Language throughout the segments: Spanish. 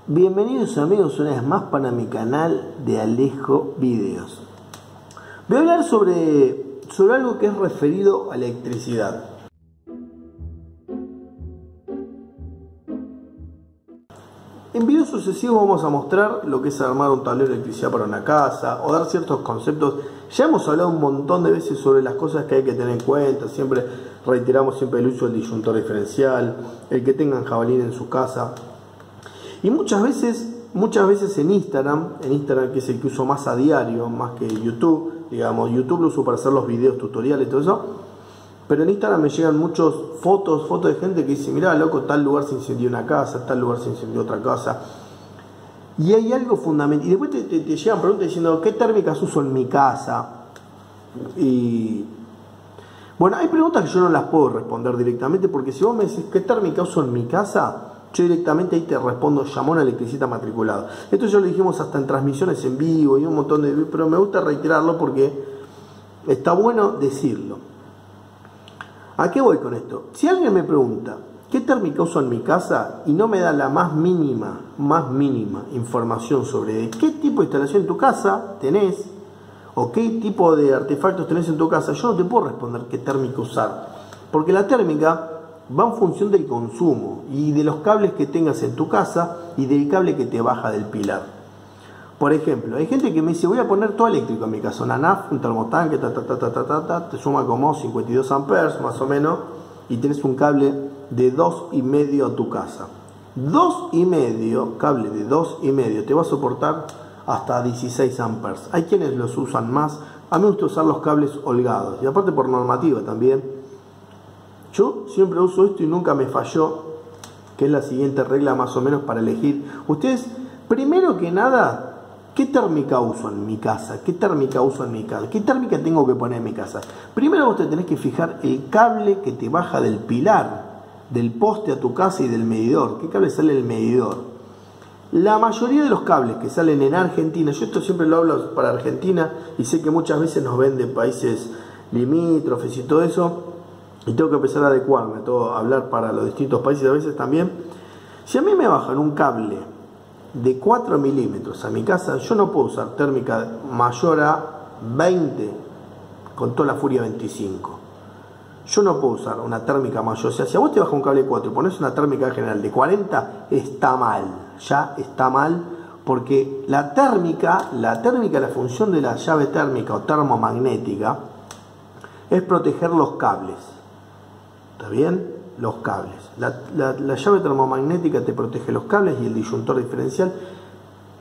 Bienvenidos amigos una vez más para mi canal de Alejo Videos. Voy a hablar sobre algo que es referido a electricidad. En videos sucesivos vamos a mostrar lo que es armar un tablero de electricidad para una casa o dar ciertos conceptos. Ya hemos hablado un montón de veces sobre las cosas que hay que tener en cuenta. Siempre reiteramos el uso del disyuntor diferencial, el que tengan jabalina en su casa. Y muchas veces en Instagram, que es el que uso más a diario, más que YouTube, digamos, YouTube lo uso para hacer los videos tutoriales y todo eso, pero en Instagram me llegan muchas fotos de gente que dice, mirá loco, tal lugar se incendió una casa, tal lugar se incendió otra casa. Y hay algo fundamental, y después te llegan preguntas diciendo, ¿qué térmicas uso en mi casa? Y bueno, hay preguntas que yo no las puedo responder directamente, porque si vos me decís, ¿qué térmica uso en mi casa? Yo directamente ahí te respondo, llamó a un electricista matriculado. Esto ya lo dijimos hasta en transmisiones en vivo y un montón de... Pero me gusta reiterarlo porque está bueno decirlo. ¿A qué voy con esto? Si alguien me pregunta, ¿qué térmica uso en mi casa? Y no me da la más mínima información sobre qué tipo de instalación en tu casa tenés o qué tipo de artefactos tenés en tu casa, yo no te puedo responder qué térmica usar. Porque la térmica va en función del consumo y de los cables que tengas en tu casa y del cable que te baja del pilar. Por ejemplo, hay gente que me dice, voy a poner todo eléctrico en mi casa, una NAF, un termotanque, te suma como 52 amperes más o menos, y tenés un cable de 2,5 a tu casa. 2,5, cable de 2,5, te va a soportar hasta 16 amperes. Hay quienes los usan más, a mí me gusta usar los cables holgados, y aparte por normativa también. Yo siempre uso esto y nunca me falló, que es la siguiente regla más o menos para elegir. Ustedes, primero que nada, ¿qué térmica uso en mi casa? ¿Qué térmica uso en mi casa? ¿Qué térmica tengo que poner en mi casa? Primero vos te tenés que fijar el cable que te baja del pilar, del poste a tu casa y del medidor. ¿Qué cable sale del medidor? La mayoría de los cables que salen en Argentina, yo esto siempre lo hablo para Argentina y sé que muchas veces nos ven de países limítrofes y todo eso, y tengo que empezar a adecuarme a todo, a hablar para los distintos países a veces también. Si a mí me bajan un cable de 4 milímetros a mi casa, yo no puedo usar térmica mayor a 20 con toda la furia 25. Yo no puedo usar una térmica mayor. O sea, si a vos te baja un cable de 4 y pones una térmica general de 40, está mal. Ya está mal, porque la térmica, la función de la llave térmica o termomagnética es proteger los cables. ¿Está bien? Los cables. La llave termomagnética te protege los cables y el disyuntor diferencial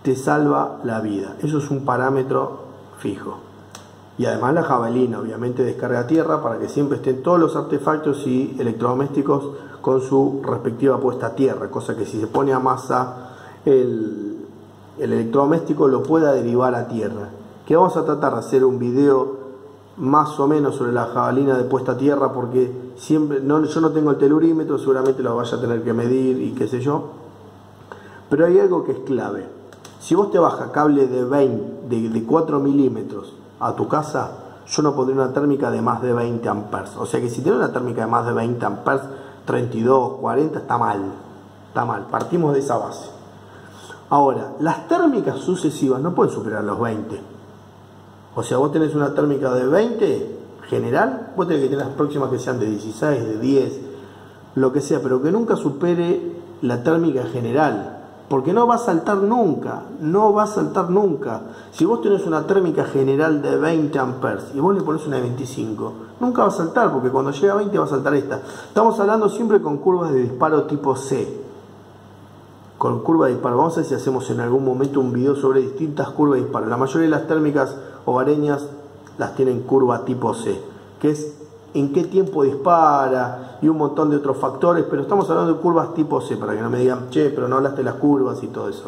te salva la vida. Eso es un parámetro fijo. Y además la jabalina, obviamente, descarga tierra para que siempre estén todos los artefactos y electrodomésticos con su respectiva puesta a tierra. Cosa que si se pone a masa el electrodoméstico lo pueda derivar a tierra. Que vamos a tratar de hacer un video más o menos sobre la jabalina de puesta a tierra, porque siempre yo no tengo el telurímetro, seguramente lo vaya a tener que medir y qué sé yo, pero hay algo que es clave. Si vos te baja cable de 4 milímetros a tu casa, yo no pondré una térmica de más de 20 amperes. O sea que si tiene una térmica de más de 20 amperes, 32, 40, está mal, partimos de esa base. Ahora, las térmicas sucesivas no pueden superar los 20. O sea, vos tenés una térmica de 20 general, vos tenés que tener las próximas que sean de 16, de 10, lo que sea, pero que nunca supere la térmica general, porque no va a saltar nunca, Si vos tenés una térmica general de 20 amperes y vos le pones una de 25, nunca va a saltar, porque cuando llega a 20 va a saltar esta. Estamos hablando siempre con curvas de disparo tipo C. Con curva de disparo. Vamos a ver si hacemos en algún momento un video sobre distintas curvas de disparo. La mayoría de las térmicas hogareñas las tienen curva tipo C, que es en qué tiempo dispara y un montón de otros factores, pero estamos hablando de curvas tipo C, para que no me digan, che, pero no hablaste de las curvas y todo eso.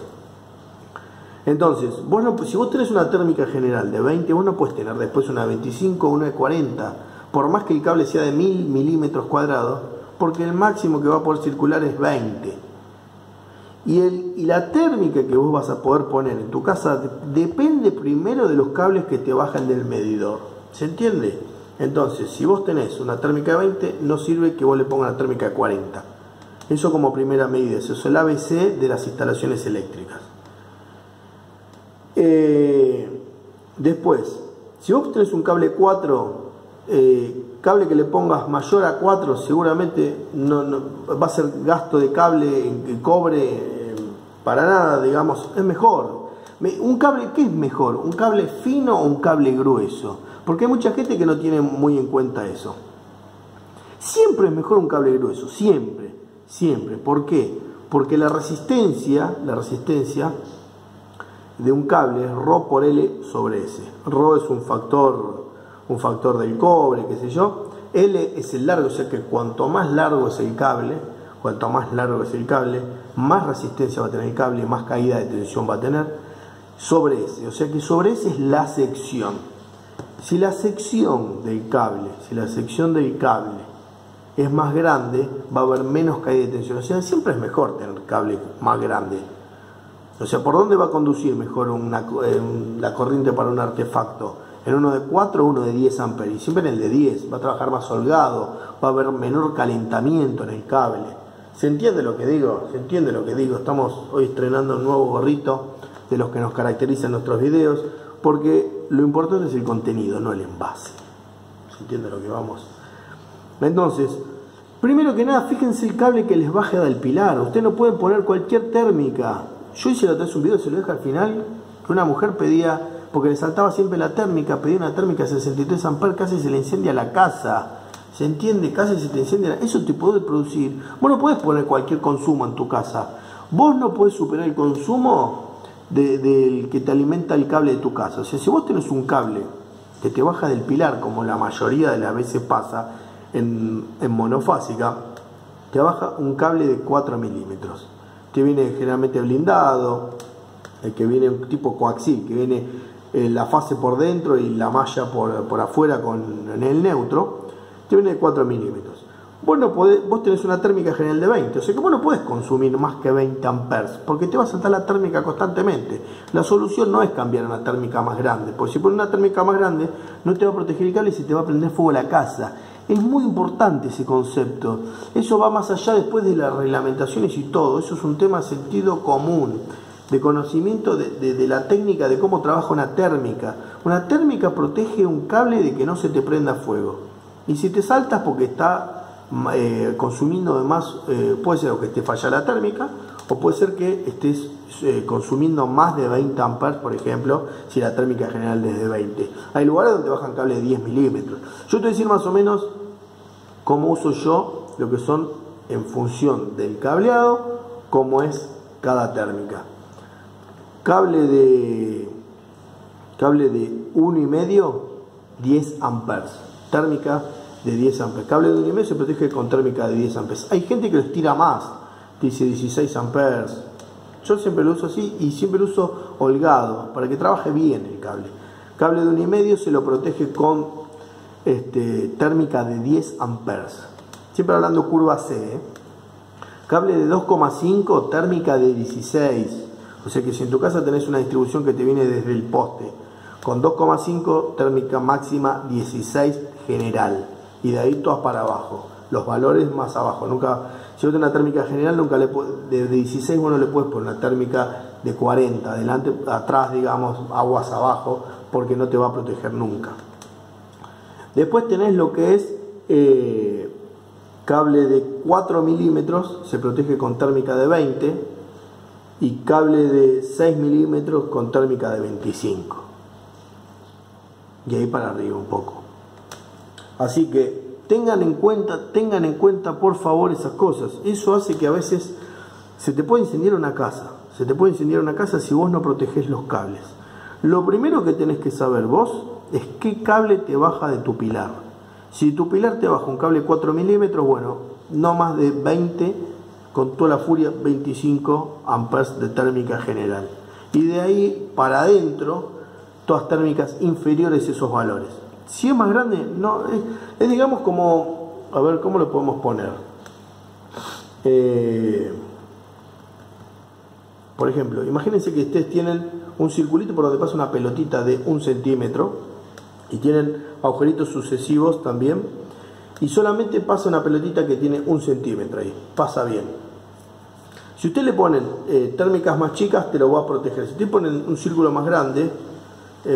Entonces, si vos tenés una térmica general de 20, vos no puedes tener después una de 25 o una de 40, por más que el cable sea de 1000 milímetros cuadrados, porque el máximo que va a poder circular es 20. Y la térmica que vos vas a poder poner en tu casa depende primero de los cables que te bajan del medidor. ¿Se entiende? Entonces, si vos tenés una térmica de 20, no sirve que vos le pongas una térmica de 40. Eso como primera medida, eso es el ABC de las instalaciones eléctricas. Después, si vos tenés un cable 4, cable que le pongas mayor a 4, seguramente no va a ser gasto de cable en cobre para nada, digamos, es mejor. Un cable, ¿qué es mejor? ¿Un cable fino o un cable grueso? Porque hay mucha gente que no tiene muy en cuenta eso. Siempre es mejor un cable grueso, siempre, siempre. ¿Por qué? Porque la resistencia de un cable es ρ por L sobre S. ρ es un factor del cobre, qué sé yo. L es el largo, o sea que cuanto más largo es el cable, más resistencia va a tener el cable, más caída de tensión va a tener sobre S. O sea que sobre S es la sección. Si la sección del cable es más grande, va a haber menos caída de tensión. O sea, siempre es mejor tener cable más grande. O sea, ¿por dónde va a conducir mejor la corriente para un artefacto? En uno de 4 o uno de 10 amperes. Y siempre en el de 10. Va a trabajar más holgado, va a haber menor calentamiento en el cable. ¿Se entiende lo que digo? ¿Se entiende lo que digo? Estamos hoy estrenando un nuevo gorrito de los que nos caracterizan en nuestros videos, porque lo importante es el contenido, no el envase. ¿Se entiende lo que vamos? Entonces, primero que nada, fíjense el cable que les baje del pilar. Ustedes no pueden poner cualquier térmica. Yo hice la otra vez un video, se lo dejo al final, que una mujer pedía, porque le saltaba siempre la térmica, pedía una térmica de 63 amperes, casi se le incendia la casa. ¿Se entiende? Casi se te incendia. Eso te puede producir. Vos no podés poner cualquier consumo en tu casa. Vos no podés superar el consumo del que te alimenta el cable de tu casa. O sea, si vos tenés un cable que te baja del pilar, como la mayoría de las veces pasa en monofásica, te baja un cable de 4 milímetros. Te viene generalmente blindado, el que viene un tipo coaxil, que viene la fase por dentro y la malla por afuera en el neutro, te viene de 4 milímetros. Vos tenés una térmica general de 20, o sea que vos no podés consumir más que 20 amperes, porque te va a saltar la térmica constantemente. La solución no es cambiar a una térmica más grande, porque si pones una térmica más grande, no te va a proteger el cable y se te va a prender fuego la casa. Es muy importante ese concepto. Eso va más allá después de las reglamentaciones y todo. Eso es un tema de sentido común, de conocimiento de la técnica de cómo trabaja una térmica. Una térmica protege un cable de que no se te prenda fuego. Y si te saltas porque está consumiendo además, puede ser que te falla la térmica, o puede ser que estés consumiendo más de 20 amperes, por ejemplo, si la térmica general es de 20. Hay lugares donde bajan cables de 10 milímetros. Yo te voy a decir más o menos cómo uso yo lo que son en función del cableado, cómo es cada térmica. Cable de 1,5, 10 amperes. Térmica de 10 amperes. Cable de 1,5 se protege con térmica de 10 amperes. Hay gente que lo estira más, dice 16 amperes. Yo siempre lo uso así y siempre lo uso holgado para que trabaje bien el cable. Cable de 1,5 se lo protege con térmica de 10 amperes. Siempre hablando curva C. Cable de 2,5, térmica de 16. O sea que si en tu casa tenés una distribución que te viene desde el poste, con 2,5 térmica máxima 16 general. Y de ahí todas para abajo. Los valores más abajo. Si vos tenés una térmica general, nunca de 16 vos no le puedes poner una térmica de 40. Adelante, atrás, digamos, aguas abajo, porque no te va a proteger nunca. Después tenés lo que es cable de 4 milímetros, se protege con térmica de 20. Y cable de 6 milímetros con térmica de 25. Y ahí para arriba un poco. Así que tengan en cuenta por favor esas cosas. Eso hace que a veces se te puede incendiar una casa. Se te puede incendiar una casa si vos no protegés los cables. Lo primero que tenés que saber vos es qué cable te baja de tu pilar. Si tu pilar te baja un cable 4 milímetros, bueno, no más de 20, con toda la furia 25 amperes de térmica general. Y de ahí para adentro, todas térmicas inferiores a esos valores. Si es más grande, no, es digamos como, a ver, ¿cómo lo podemos poner? Por ejemplo, imagínense que ustedes tienen un circulito por donde pasa una pelotita de 1 centímetro y tienen agujeritos sucesivos también. y solamente pasa una pelotita que tiene 1 centímetro ahí, pasa bien. Si usted le ponen térmicas más chicas, te lo va a proteger. Si usted pone un círculo más grande,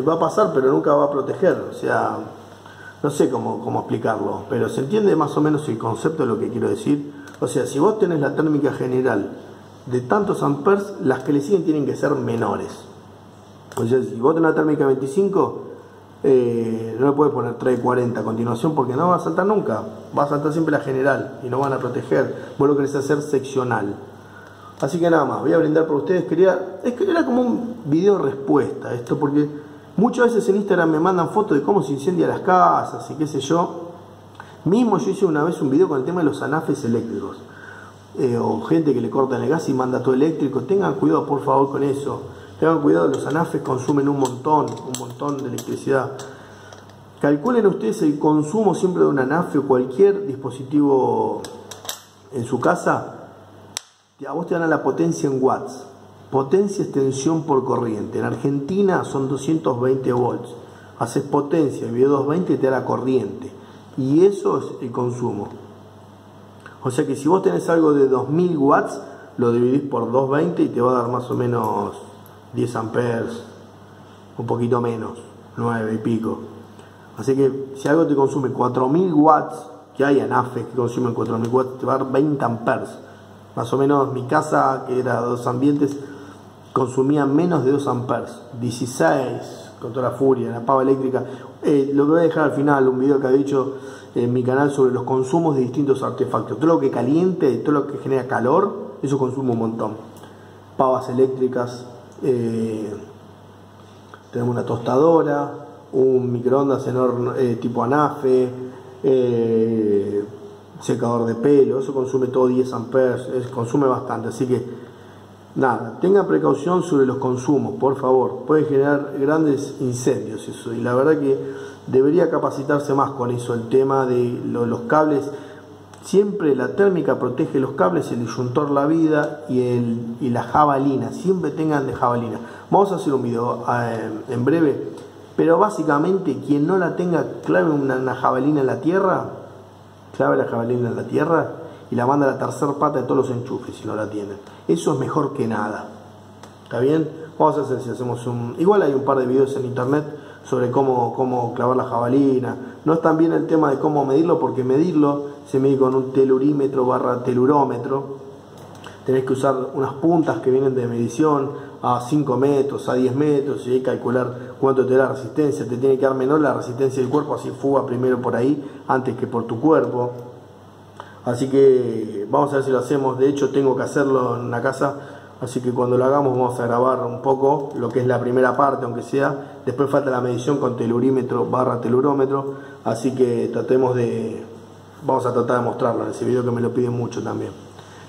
va a pasar, pero nunca va a proteger. O sea, no sé cómo explicarlo, pero se entiende más o menos el concepto de lo que quiero decir. O sea, si vos tenés la térmica general de tantos amperes, las que le siguen tienen que ser menores. O sea, si vos tenés una térmica 25, no le puedes poner 340 a continuación porque no va a saltar nunca. Va a saltar siempre la general y no van a proteger. Vos lo querés hacer seccional. Así que nada más, voy a brindar por ustedes. Era como un video respuesta esto, porque muchas veces en Instagram me mandan fotos de cómo se incendian las casas y qué sé yo. Mismo yo hice una vez un video con el tema de los anafes eléctricos. O gente que le cortan el gas y manda todo eléctrico. Tengan cuidado por favor con eso. Tengan cuidado, los anafes consumen un montón de electricidad. Calculen ustedes el consumo siempre de un anafe o cualquier dispositivo en su casa. A vos te dan la potencia en watts. Potencia es tensión por corriente. En Argentina son 220 volts. Haces potencia, dividido 220 y te da la corriente. Y eso es el consumo. O sea que si vos tenés algo de 2000 watts, lo dividís por 220 y te va a dar más o menos 10 amperes. Un poquito menos, 9 y pico. Así que si algo te consume 4000 watts, que hay anafes que consumen 4000 watts, te va a dar 20 amperes. Más o menos mi casa, que era 2 ambientes, consumía menos de 2 amperes. 16, con toda la furia, la pava eléctrica. Lo voy a dejar al final, un video que he hecho en mi canal sobre los consumos de distintos artefactos. Todo lo que caliente, todo lo que genera calor, eso consume un montón. Pavas eléctricas, tenemos una tostadora, un microondas enorme, tipo anafe, secador de pelo, eso consume todo 10 amperes, consume bastante, así que nada, tengan precaución sobre los consumos, por favor, puede generar grandes incendios eso, y la verdad que debería capacitarse más con eso, el tema de los cables. Siempre la térmica protege los cables, el disyuntor la vida y la jabalina, siempre tengan de jabalina. Vamos a hacer un video en breve, pero básicamente quien no la tenga, clave una jabalina en la tierra, clave la jabalina en la tierra y la manda a la tercera pata de todos los enchufes si no la tienen. Eso es mejor que nada. ¿Está bien? Vamos a hacer si hacemos un... Igual hay un par de videos en internet sobre cómo clavar la jabalina. No es tan bien el tema de cómo medirlo, porque medirlo se mide con un telurímetro / telurómetro. Tenés que usar unas puntas que vienen de medición a 5 metros, a 10 metros, y hay que calcular cuánto te da la resistencia. Te tiene que dar menor la resistencia del cuerpo, así fuga primero por ahí antes que por tu cuerpo. Así que vamos a ver si lo hacemos. De hecho tengo que hacerlo en la casa, así que cuando lo hagamos vamos a grabar un poco lo que es la primera parte, aunque sea. Después falta la medición con telurímetro / telurómetro, así que vamos a tratar de mostrarlo en ese video, que me lo piden mucho también.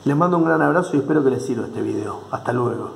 Les mando un gran abrazo y espero que les sirva este video. Hasta luego.